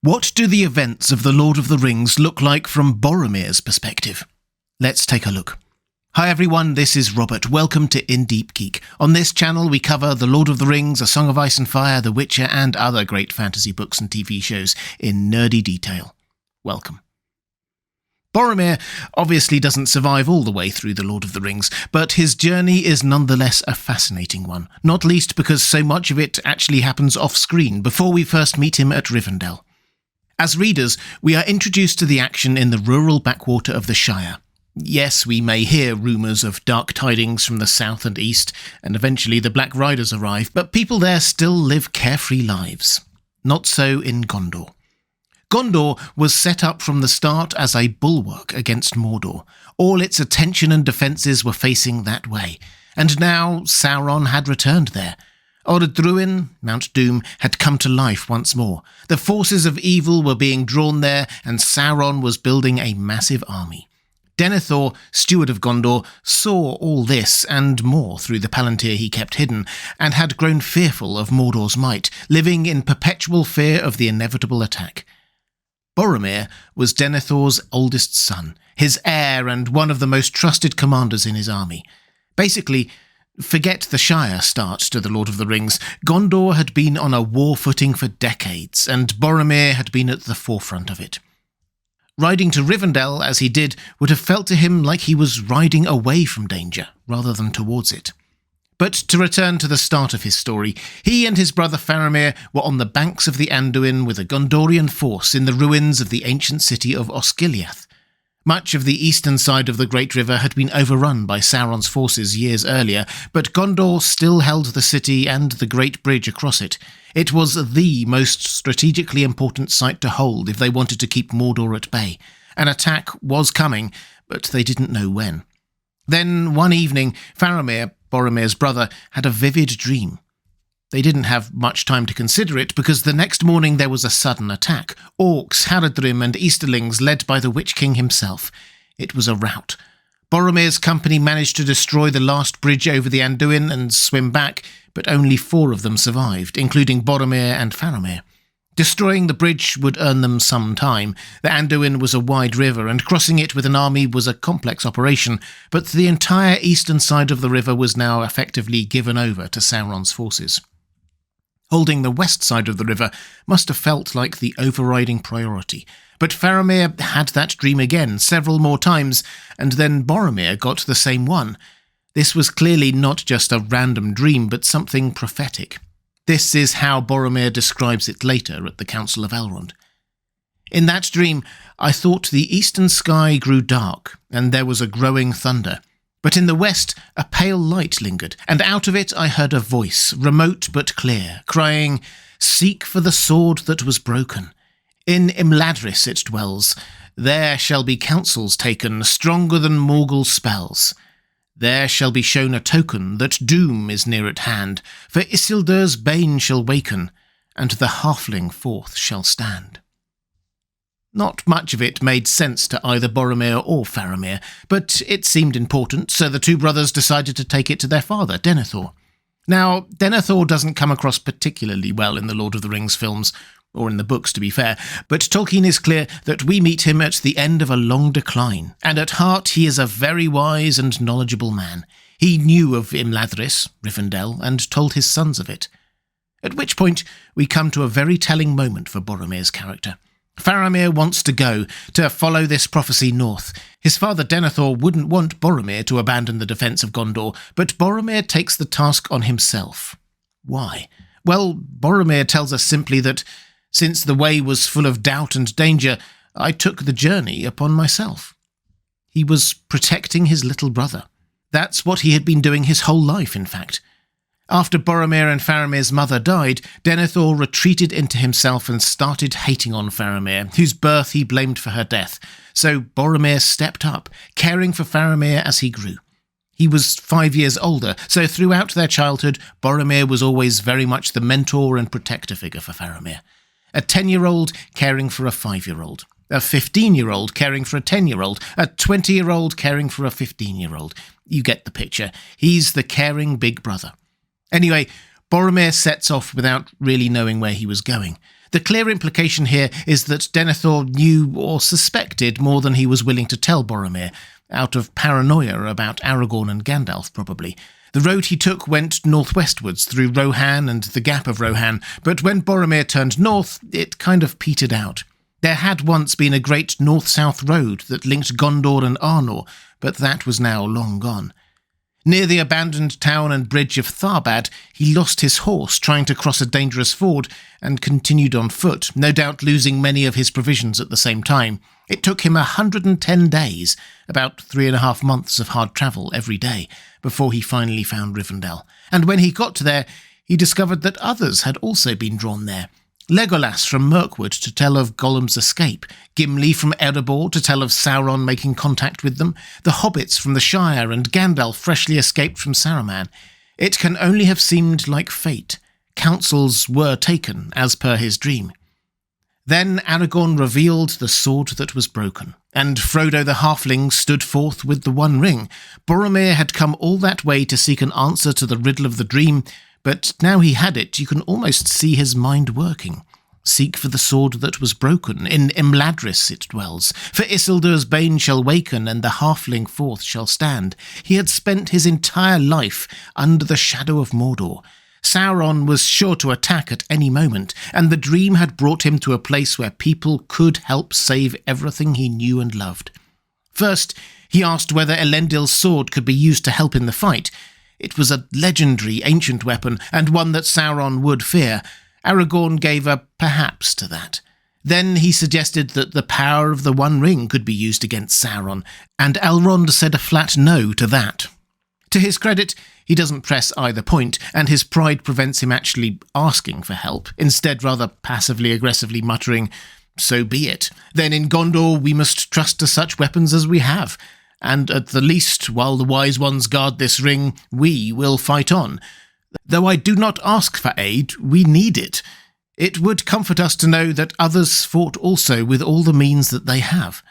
What do the events of The Lord of the Rings look like from Boromir's perspective? Let's take a look. Hi everyone, this is Robert. Welcome to Deep Geek. On this channel we cover The Lord of the Rings, A Song of Ice and Fire, The Witcher and other great fantasy books and TV shows in nerdy detail. Welcome. Boromir obviously doesn't survive all the way through The Lord of the Rings, but his journey is nonetheless a fascinating one, not least because so much of it actually happens off-screen before we first meet him at Rivendell. As readers, we are introduced to the action in the rural backwater of the Shire. Yes, we may hear rumours of dark tidings from the south and east, and eventually the Black Riders arrive, but people there still live carefree lives. Not so in Gondor. Gondor was set up from the start as a bulwark against Mordor. All its attention and defences were facing that way, and now Sauron had returned there. Orodruin, Mount Doom, had come to life once more. The forces of evil were being drawn there, and Sauron was building a massive army. Denethor, steward of Gondor, saw all this and more through the Palantir he kept hidden, and had grown fearful of Mordor's might, living in perpetual fear of the inevitable attack. Boromir was Denethor's oldest son, his heir and one of the most trusted commanders in his army. Basically, forget the Shire start to The Lord of the Rings. Gondor had been on a war footing for decades, and Boromir had been at the forefront of it. Riding to Rivendell as he did would have felt to him like he was riding away from danger, rather than towards it. But to return to the start of his story, he and his brother Faramir were on the banks of the Anduin with a Gondorian force in the ruins of the ancient city of Osgiliath. Much of the eastern side of the Great River had been overrun by Sauron's forces years earlier, but Gondor still held the city and the Great Bridge across it. It was the most strategically important site to hold if they wanted to keep Mordor at bay. An attack was coming, but they didn't know when. Then, one evening, Faramir, Boromir's brother, had a vivid dream. They didn't have much time to consider it, because the next morning there was a sudden attack. Orcs, Haradrim and Easterlings led by the Witch King himself. It was a rout. Boromir's company managed to destroy the last bridge over the Anduin and swim back, but only 4 of them survived, including Boromir and Faramir. Destroying the bridge would earn them some time. The Anduin was a wide river, and crossing it with an army was a complex operation, but the entire eastern side of the river was now effectively given over to Sauron's forces. Holding the west side of the river must have felt like the overriding priority. But Faramir had that dream again several more times, and then Boromir got the same one. This was clearly not just a random dream, but something prophetic. This is how Boromir describes it later at the Council of Elrond. In that dream, I thought the eastern sky grew dark, and there was a growing thunder. But in the west, a pale light lingered, and out of it I heard a voice, remote but clear, crying, "Seek for the sword that was broken. In Imladris it dwells. There shall be counsels taken, stronger than Morgul spells. There shall be shown a token that doom is near at hand, for Isildur's bane shall waken, and the halfling forth shall stand." Not much of it made sense to either Boromir or Faramir, but it seemed important, so the 2 brothers decided to take it to their father, Denethor. Now, Denethor doesn't come across particularly well in the Lord of the Rings films, or in the books to be fair, but Tolkien is clear that we meet him at the end of a long decline, and at heart he is a very wise and knowledgeable man. He knew of Imladris, Rivendell, and told his sons of it. At which point we come to a very telling moment for Boromir's character. Faramir wants to go, to follow this prophecy north. His father Denethor wouldn't want Boromir to abandon the defence of Gondor, but Boromir takes the task on himself. Why? Well, Boromir tells us simply that, since the way was full of doubt and danger, I took the journey upon myself. He was protecting his little brother. That's what he had been doing his whole life, in fact. After Boromir and Faramir's mother died, Denethor retreated into himself and started hating on Faramir, whose birth he blamed for her death. So Boromir stepped up, caring for Faramir as he grew. He was 5 years older, so throughout their childhood, Boromir was always very much the mentor and protector figure for Faramir. A 10-year-old caring for a 5-year-old. A 15-year-old caring for a 10-year-old. A 20-year-old caring for a 15-year-old. You get the picture. He's the caring big brother. Anyway, Boromir sets off without really knowing where he was going. The clear implication here is that Denethor knew or suspected more than he was willing to tell Boromir, out of paranoia about Aragorn and Gandalf, probably. The road he took went northwestwards through Rohan and the Gap of Rohan, but when Boromir turned north, it kind of petered out. There had once been a great north-south road that linked Gondor and Arnor, but that was now long gone. Near the abandoned town and bridge of Tharbad, he lost his horse trying to cross a dangerous ford and continued on foot, no doubt losing many of his provisions at the same time. It took him 110 days, about 3.5 months of hard travel every day, before he finally found Rivendell. And when he got there, he discovered that others had also been drawn there. Legolas from Mirkwood to tell of Gollum's escape, Gimli from Erebor to tell of Sauron making contact with them, the hobbits from the Shire and Gandalf freshly escaped from Saruman. It can only have seemed like fate. Counsels were taken, as per his dream. Then Aragorn revealed the sword that was broken, and Frodo the Halfling stood forth with the One Ring. Boromir had come all that way to seek an answer to the riddle of the dream, but now he had it, you can almost see his mind working. Seek for the sword that was broken, in Imladris it dwells. For Isildur's bane shall waken, and the halfling forth shall stand. He had spent his entire life under the shadow of Mordor. Sauron was sure to attack at any moment, and the dream had brought him to a place where people could help save everything he knew and loved. First, he asked whether Elendil's sword could be used to help in the fight. It was a legendary ancient weapon, and one that Sauron would fear. Aragorn gave a perhaps to that. Then he suggested that the power of the One Ring could be used against Sauron, and Elrond said a flat no to that. To his credit, he doesn't press either point, and his pride prevents him actually asking for help, instead rather passively-aggressively muttering, "So be it. Then in Gondor we must trust to such weapons as we have. And at the least, while the wise ones guard this ring, we will fight on. Though I do not ask for aid, we need it. It would comfort us to know that others fought also with all the means that they have."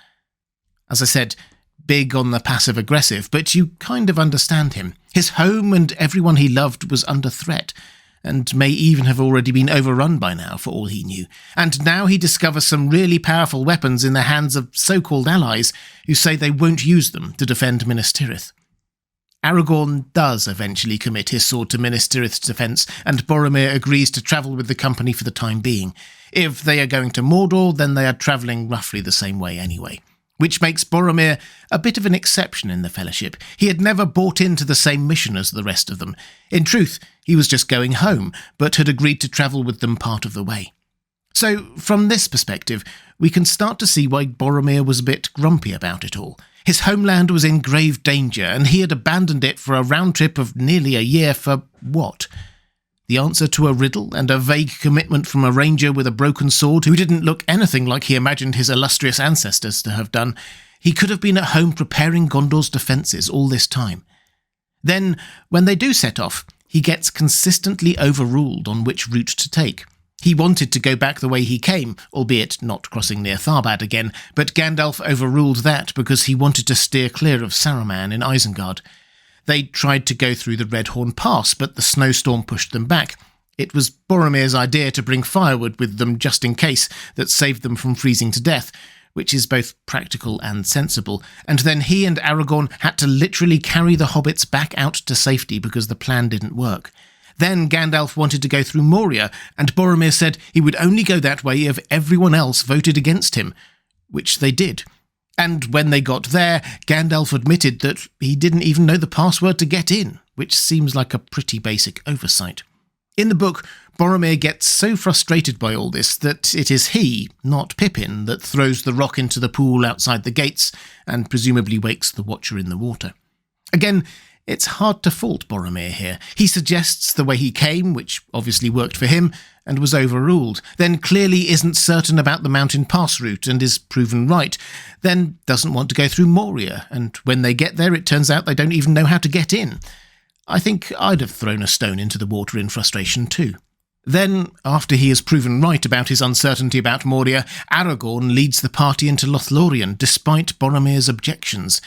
As I said, big on the passive-aggressive, but you kind of understand him. His home and everyone he loved was under threat, and may even have already been overrun by now, for all he knew. And now he discovers some really powerful weapons in the hands of so-called allies who say they won't use them to defend Minas Tirith. Aragorn does eventually commit his sword to Minas Tirith's defence, and Boromir agrees to travel with the company for the time being. If they are going to Mordor, then they are travelling roughly the same way anyway. Which makes Boromir a bit of an exception in the Fellowship. He had never bought into the same mission as the rest of them. In truth, he was just going home, but had agreed to travel with them part of the way. So, from this perspective, we can start to see why Boromir was a bit grumpy about it all. His homeland was in grave danger, and he had abandoned it for a round trip of nearly a year for what? The answer to a riddle and a vague commitment from a ranger with a broken sword who didn't look anything like he imagined his illustrious ancestors to have done. He could have been at home preparing Gondor's defences all this time. Then, when they do set off, he gets consistently overruled on which route to take. He wanted to go back the way he came, albeit not crossing near Tharbad again, but Gandalf overruled that because he wanted to steer clear of Saruman in Isengard. They tried to go through the Redhorn Pass, but the snowstorm pushed them back. It was Boromir's idea to bring firewood with them just in case that saved them from freezing to death, which is both practical and sensible, and then he and Aragorn had to literally carry the hobbits back out to safety because the plan didn't work. Then Gandalf wanted to go through Moria, and Boromir said he would only go that way if everyone else voted against him, which they did. And when they got there, Gandalf admitted that he didn't even know the password to get in, which seems like a pretty basic oversight. In the book, Boromir gets so frustrated by all this that it is he, not Pippin, that throws the rock into the pool outside the gates and presumably wakes the Watcher in the water. Again, it's hard to fault Boromir here. He suggests the way he came, which obviously worked for him, and was overruled, then clearly isn't certain about the mountain pass route and is proven right, then doesn't want to go through Moria, and when they get there it turns out they don't even know how to get in. I think I'd have thrown a stone into the water in frustration too. Then, after he is proven right about his uncertainty about Moria, Aragorn leads the party into Lothlorien, despite Boromir's objections.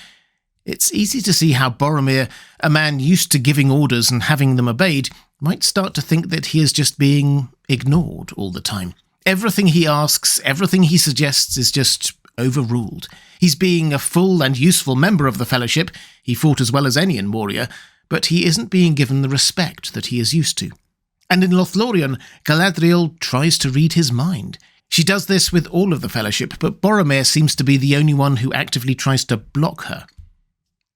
It's easy to see how Boromir, a man used to giving orders and having them obeyed, might start to think that he is just being ignored all the time. Everything he asks, everything he suggests is just overruled. He's being a full and useful member of the Fellowship, he fought as well as any in Moria, but he isn't being given the respect that he is used to. And in Lothlorien, Galadriel tries to read his mind. She does this with all of the Fellowship, but Boromir seems to be the only one who actively tries to block her.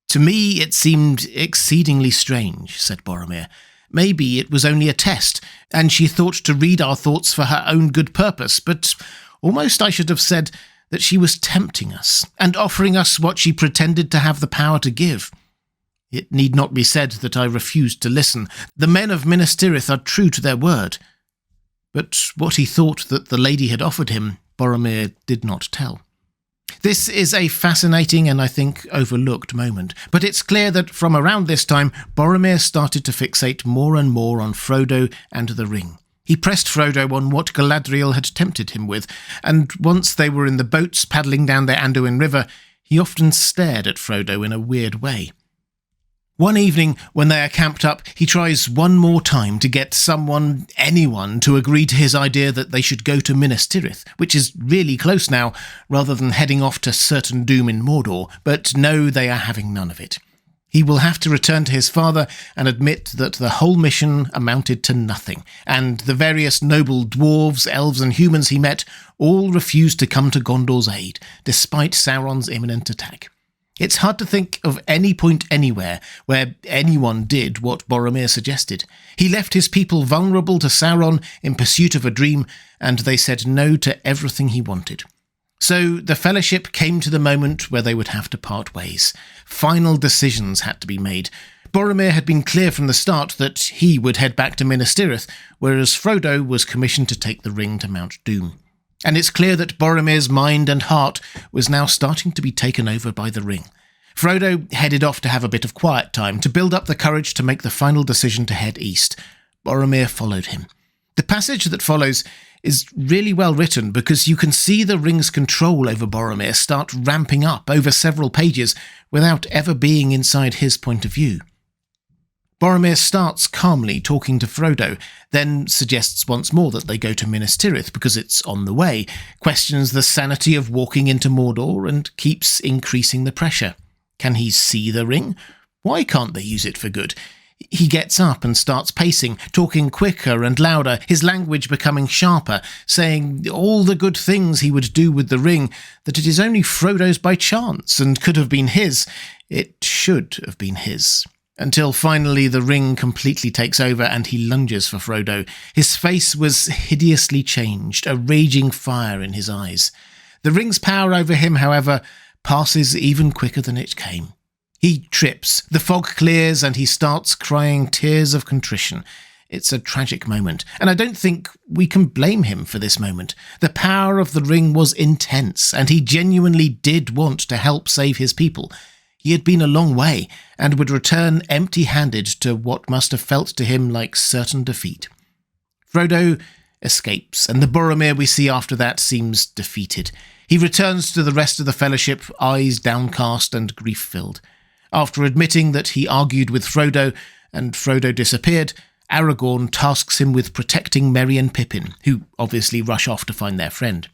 To me, it seemed exceedingly strange, said Boromir. Maybe it was only a test, and she thought to read our thoughts for her own good purpose, but almost I should have said that she was tempting us, and offering us what she pretended to have the power to give. It need not be said that I refused to listen. The men of Minas Tirith are true to their word. But what he thought that the lady had offered him, Boromir did not tell. This is a fascinating and, I think, overlooked moment, but it's clear that from around this time, Boromir started to fixate more and more on Frodo and the ring. He pressed Frodo on what Galadriel had tempted him with, and once they were in the boats paddling down the Anduin River, he often stared at Frodo in a weird way. One evening, when they are camped up, he tries one more time to get anyone, to agree to his idea that they should go to Minas Tirith, which is really close now, rather than heading off to certain doom in Mordor, but no, they are having none of it. He will have to return to his father and admit that the whole mission amounted to nothing, and the various noble dwarves, elves and humans he met all refused to come to Gondor's aid, despite Sauron's imminent attack. It's hard to think of any point anywhere where anyone did what Boromir suggested. He left his people vulnerable to Sauron in pursuit of a dream, and they said no to everything he wanted. So the Fellowship came to the moment where they would have to part ways. Final decisions had to be made. Boromir had been clear from the start that he would head back to Minas Tirith, whereas Frodo was commissioned to take the ring to Mount Doom. And it's clear that Boromir's mind and heart was now starting to be taken over by the ring. Frodo headed off to have a bit of quiet time, to build up the courage to make the final decision to head east. Boromir followed him. The passage that follows is really well written because you can see the ring's control over Boromir start ramping up over several pages without ever being inside his point of view. Boromir starts calmly talking to Frodo, then suggests once more that they go to Minas Tirith because it's on the way, questions the sanity of walking into Mordor, and keeps increasing the pressure. Can he see the ring? Why can't they use it for good? He gets up and starts pacing, talking quicker and louder, his language becoming sharper, saying all the good things he would do with the ring, that it is only Frodo's by chance and could have been his. It should have been his. Until finally the ring completely takes over and he lunges for Frodo. His face was hideously changed, a raging fire in his eyes. The ring's power over him, however, passes even quicker than it came. He trips, the fog clears, and he starts crying tears of contrition. It's a tragic moment, and I don't think we can blame him for this moment. The power of the ring was intense, and he genuinely did want to help save his people. He had been a long way, and would return empty-handed to what must have felt to him like certain defeat. Frodo escapes, and the Boromir we see after that seems defeated. He returns to the rest of the Fellowship, eyes downcast and grief-filled. After admitting that he argued with Frodo, and Frodo disappeared, Aragorn tasks him with protecting Merry and Pippin, who obviously rush off to find their friend.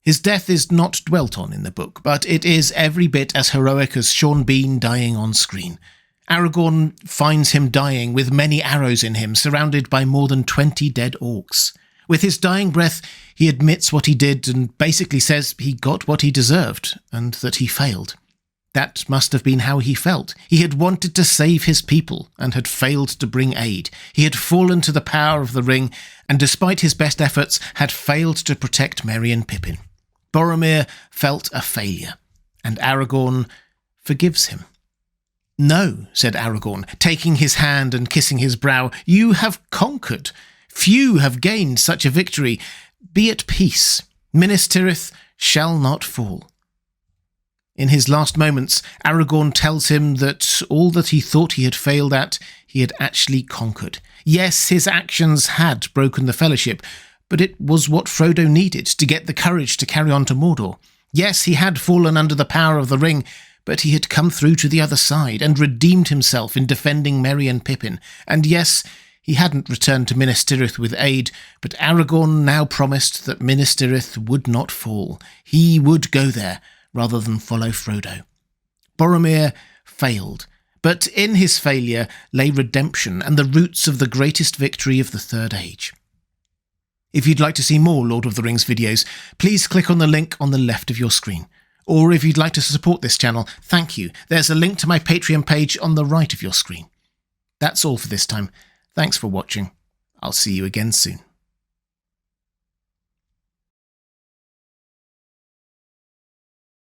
His death is not dwelt on in the book, but it is every bit as heroic as Sean Bean dying on screen. Aragorn finds him dying with many arrows in him, surrounded by more than 20 dead orcs. With his dying breath, he admits what he did and basically says he got what he deserved, and that he failed. That must have been how he felt. He had wanted to save his people, and had failed to bring aid. He had fallen to the power of the ring, and despite his best efforts, had failed to protect Merry and Pippin. Boromir felt a failure, and Aragorn forgives him. "No," said Aragorn, taking his hand and kissing his brow, "you have conquered. Few have gained such a victory. Be at peace. Minas Tirith shall not fall." In his last moments, Aragorn tells him that all that he thought he had failed at, he had actually conquered. Yes, his actions had broken the Fellowship, but it was what Frodo needed to get the courage to carry on to Mordor. Yes, he had fallen under the power of the ring, but he had come through to the other side and redeemed himself in defending Merry and Pippin. And yes, He hadn't returned to Minas Tirith with aid, but Aragorn now promised that Minas Tirith would not fall. He would go there, rather than follow Frodo. Boromir failed, but in his failure lay redemption and the roots of the greatest victory of the Third Age. If you'd like to see more Lord of the Rings videos, please click on the link on the left of your screen. Or if you'd like to support this channel, thank you. There's a link to my Patreon page on the right of your screen. That's all for this time. Thanks for watching. I'll see you again soon.